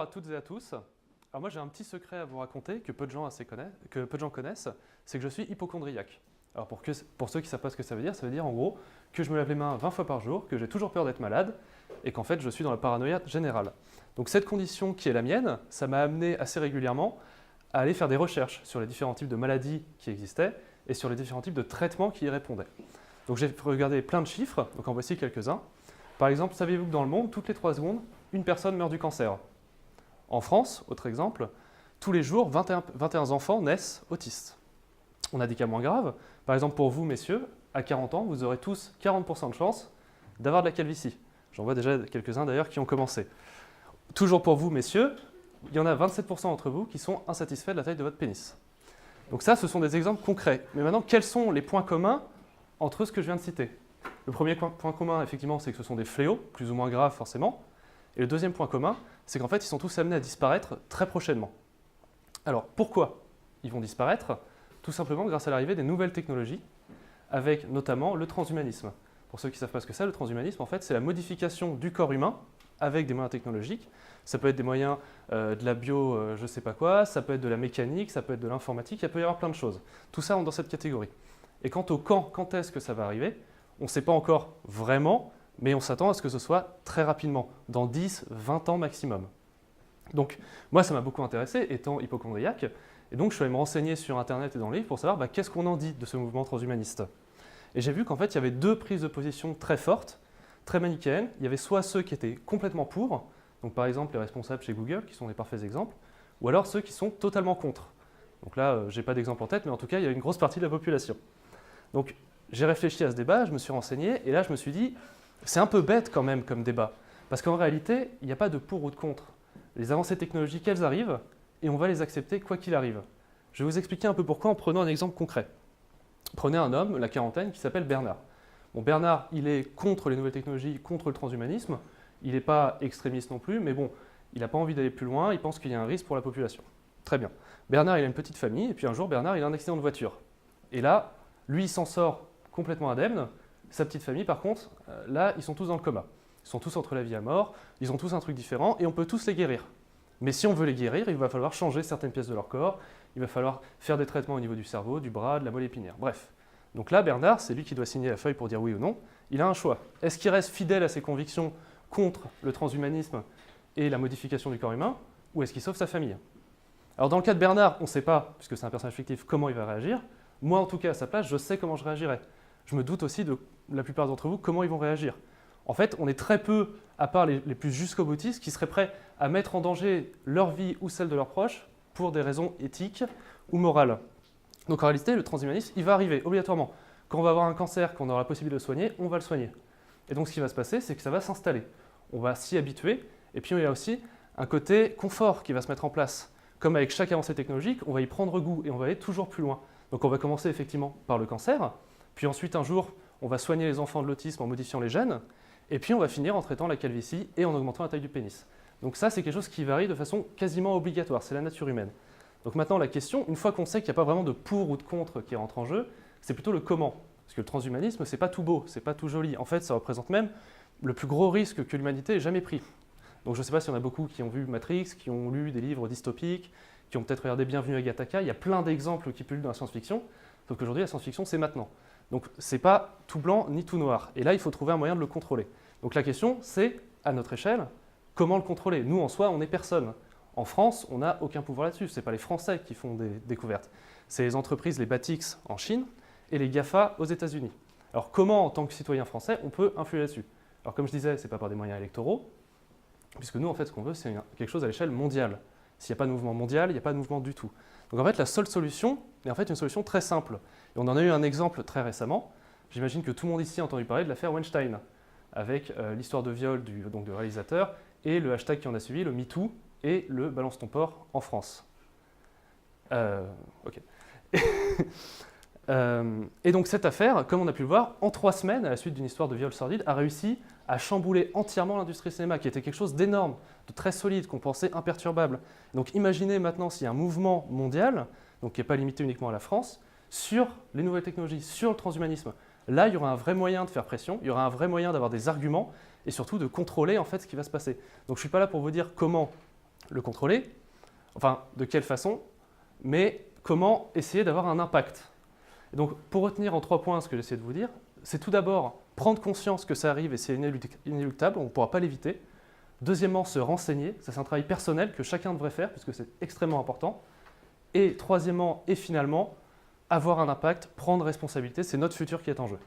à toutes et à tous. Alors moi j'ai un petit secret à vous raconter que peu de gens connaissent, c'est que je suis hypocondriaque. Alors pour ceux qui ne savent pas ce que ça veut dire en gros que je me lave les mains 20 fois par jour, que j'ai toujours peur d'être malade et qu'en fait je suis dans la paranoïa générale. Donc cette condition qui est la mienne, ça m'a amené assez régulièrement à aller faire des recherches sur les différents types de maladies qui existaient et sur les différents types de traitements qui y répondaient. Donc j'ai regardé plein de chiffres, donc en voici quelques-uns. Par exemple, saviez-vous que dans le monde, toutes les 3 secondes, une personne meurt du cancer? En France, autre exemple, tous les jours, 21 enfants naissent autistes. On a des cas moins graves. Par exemple, pour vous, messieurs, à 40 ans, vous aurez tous 40% de chance d'avoir de la calvitie. J'en vois déjà quelques-uns d'ailleurs qui ont commencé. Toujours pour vous, messieurs, il y en a 27% d'entre vous qui sont insatisfaits de la taille de votre pénis. Donc ça, ce sont des exemples concrets. Mais maintenant, quels sont les points communs entre ce que je viens de citer? Le premier point commun, effectivement, c'est que ce sont des fléaux, plus ou moins graves forcément. Et le deuxième point commun, c'est qu'en fait, ils sont tous amenés à disparaître très prochainement. Alors, pourquoi ils vont disparaître? Tout simplement grâce à l'arrivée des nouvelles technologies, avec notamment le transhumanisme. Pour ceux qui ne savent pas ce que c'est, le transhumanisme, en fait, c'est la modification du corps humain avec des moyens technologiques. Ça peut être des moyens de la bio, je ne sais pas quoi, ça peut être de la mécanique, ça peut être de l'informatique, il peut y avoir plein de choses. Tout ça rentre dans cette catégorie. Et quant au quand est-ce que ça va arriver, on ne sait pas encore vraiment, mais on s'attend à ce que ce soit très rapidement, dans 10, 20 ans maximum. Donc moi, ça m'a beaucoup intéressé, étant hypocondriaque, et donc je suis allé me renseigner sur Internet et dans les livres pour savoir qu'est-ce qu'on en dit de ce mouvement transhumaniste. Et j'ai vu qu'en fait, il y avait deux prises de position très fortes, très manichéennes. Il y avait soit ceux qui étaient complètement pour, donc par exemple les responsables chez Google, qui sont des parfaits exemples, ou alors ceux qui sont totalement contre. Donc là, je n'ai pas d'exemple en tête, mais en tout cas, il y a une grosse partie de la population. Donc j'ai réfléchi à ce débat, je me suis renseigné, et là je me suis dit, c'est un peu bête quand même comme débat, parce qu'en réalité, il n'y a pas de pour ou de contre. Les avancées technologiques, elles arrivent, et on va les accepter quoi qu'il arrive. Je vais vous expliquer un peu pourquoi en prenant un exemple concret. Prenez un homme, la quarantaine, qui s'appelle Bernard. Bon, Bernard, il est contre les nouvelles technologies, contre le transhumanisme, il n'est pas extrémiste non plus, mais bon, il n'a pas envie d'aller plus loin, il pense qu'il y a un risque pour la population. Très bien. Bernard, il a une petite famille, et puis un jour, Bernard, il a un accident de voiture. Et là, lui, il s'en sort complètement indemne. Sa petite famille, par contre, là, ils sont tous dans le coma. Ils sont tous entre la vie et la mort, ils ont tous un truc différent, et on peut tous les guérir. Mais si on veut les guérir, il va falloir changer certaines pièces de leur corps, il va falloir faire des traitements au niveau du cerveau, du bras, de la moelle épinière. Bref. Donc là, Bernard, c'est lui qui doit signer la feuille pour dire oui ou non. Il a un choix. Est-ce qu'il reste fidèle à ses convictions contre le transhumanisme et la modification du corps humain, ou est-ce qu'il sauve sa famille? Alors dans le cas de Bernard, on ne sait pas, puisque c'est un personnage fictif, comment il va réagir. Moi, en tout cas, à sa place, je sais comment je réagirais. Je me doute aussi de la plupart d'entre vous comment ils vont réagir. En fait, on est très peu, à part les plus jusqu'au-boutistes, qui seraient prêts à mettre en danger leur vie ou celle de leurs proches pour des raisons éthiques ou morales. Donc en réalité, le transhumanisme, il va arriver obligatoirement. Quand on va avoir un cancer, qu'on aura la possibilité de le soigner, on va le soigner. Et donc ce qui va se passer, c'est que ça va s'installer. On va s'y habituer, et puis il y a aussi un côté confort qui va se mettre en place. Comme avec chaque avancée technologique, on va y prendre goût et on va aller toujours plus loin. Donc on va commencer effectivement par le cancer, puis ensuite un jour, on va soigner les enfants de l'autisme en modifiant les gènes, et puis on va finir en traitant la calvitie et en augmentant la taille du pénis. Donc ça, c'est quelque chose qui varie de façon quasiment obligatoire, c'est la nature humaine. Donc maintenant, la question, une fois qu'on sait qu'il n'y a pas vraiment de pour ou de contre qui rentre en jeu, c'est plutôt le comment. Parce que le transhumanisme, c'est pas tout beau, c'est pas tout joli. En fait, ça représente même le plus gros risque que l'humanité ait jamais pris. Donc je ne sais pas s'il y en a beaucoup qui ont vu Matrix, qui ont lu des livres dystopiques, qui ont peut-être regardé Bienvenue à Gattaca. Il y a plein d'exemples qui pullulent dans la science-fiction, sauf qu'aujourd'hui, la science-fiction, c'est maintenant. Donc c'est pas tout blanc ni tout noir. Et là, il faut trouver un moyen de le contrôler. Donc la question, c'est, à notre échelle, comment le contrôler? Nous, en soi, on n'est personne. En France, on n'a aucun pouvoir là-dessus. Ce n'est pas les Français qui font des découvertes. C'est les entreprises, les Batix en Chine et les GAFA aux États-Unis. Alors comment, en tant que citoyen français, on peut influer là-dessus? Alors comme je disais, ce n'est pas par des moyens électoraux, puisque nous, en fait, ce qu'on veut, c'est quelque chose à l'échelle mondiale. S'il n'y a pas de mouvement mondial, il n'y a pas de mouvement du tout. Donc en fait, la seule solution est en fait une solution très simple. Et on en a eu un exemple très récemment. J'imagine que tout le monde ici a entendu parler de l'affaire Weinstein, avec l'histoire de viol du réalisateur et le hashtag qui en a suivi, le MeToo, et le Balance ton porc en France. Ok. Et donc cette affaire, comme on a pu le voir, en 3 semaines, à la suite d'une histoire de viol sordide, a réussi à chambouler entièrement l'industrie cinéma, qui était quelque chose d'énorme, de très solide, qu'on pensait imperturbable. Donc imaginez maintenant s'il y a un mouvement mondial, donc qui n'est pas limité uniquement à la France, sur les nouvelles technologies, sur le transhumanisme. Là, il y aura un vrai moyen de faire pression, il y aura un vrai moyen d'avoir des arguments, et surtout de contrôler en fait ce qui va se passer. Donc je ne suis pas là pour vous dire comment le contrôler, enfin de quelle façon, mais comment essayer d'avoir un impact. Et donc pour retenir en 3 points ce que j'essaie de vous dire, c'est tout d'abord prendre conscience que ça arrive et c'est inéluctable, on ne pourra pas l'éviter. Deuxièmement, se renseigner, ça c'est un travail personnel que chacun devrait faire puisque c'est extrêmement important. Et troisièmement et finalement, avoir un impact, prendre responsabilité, c'est notre futur qui est en jeu.